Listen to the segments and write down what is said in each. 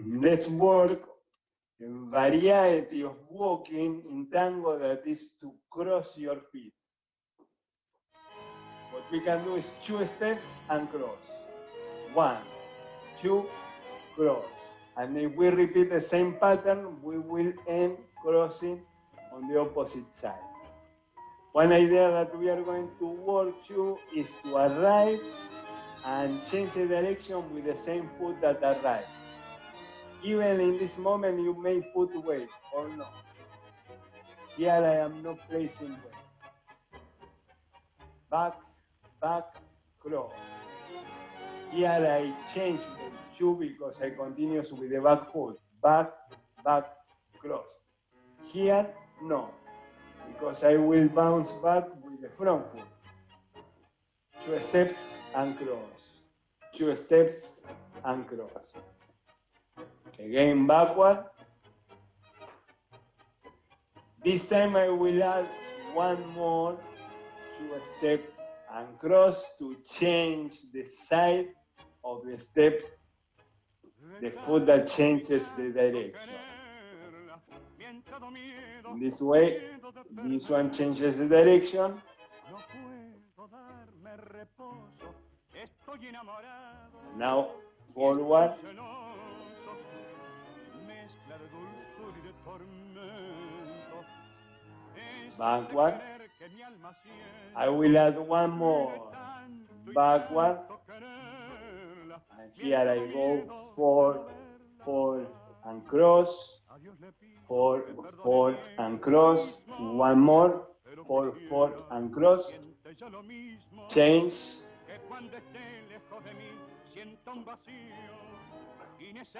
Let's work a variety of walking in tango that is to cross your feet. What we can do is 2 steps and cross. 1, 2, cross. And if we repeat the same pattern, we will end crossing on the opposite side. One idea that we are going to work to is to arrive and change the direction with the same foot that arrives. Even in this moment, you may put weight or not. Here I am not placing weight. Back, back, cross. Here I change weight too because I continue with the back foot. Back, back, cross. Here, no, because I will bounce back with the front foot. 2 steps and cross. 2 steps and cross. Again, backward. This time I will add 1 more 2 steps and cross to change the side of the steps, the foot that changes the direction. In this way, this one changes the direction. Now, forward. Backward. I will add 1 more. Backward. And here I go forward, forward, and cross. Forward, forward, and cross. 1 more. Forward, forward, and cross. Change.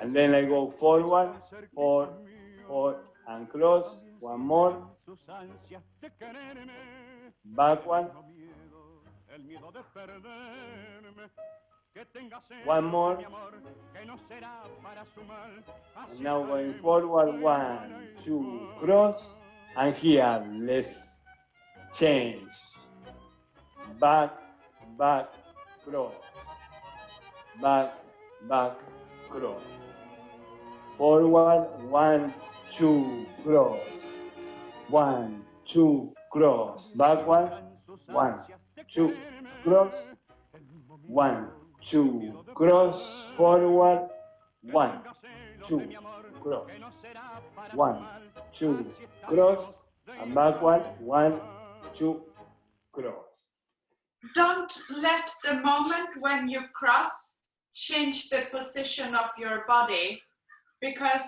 And then I go forward, forward, forward, and cross. 1 more. Backward. 1 more. And now going forward, 1, 2, cross. And here, let's change. Back, back, cross. Back, back, cross. Forward, 1, 2, cross. 1, 2, cross. Backward, 1, 2, cross. 1, 2, cross. Forward, 1, 2, cross. 1, 2, cross. And backward, 1, 2, cross. Don't let the moment when you cross change the position of your body, because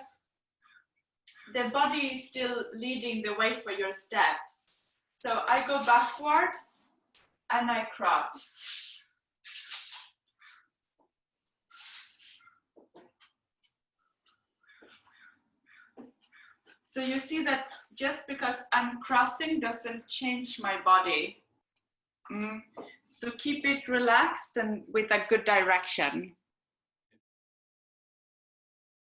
the body is still leading the way for your steps. So I go backwards and I cross. So you see that just because I'm crossing doesn't change my body. So keep it relaxed and with a good direction.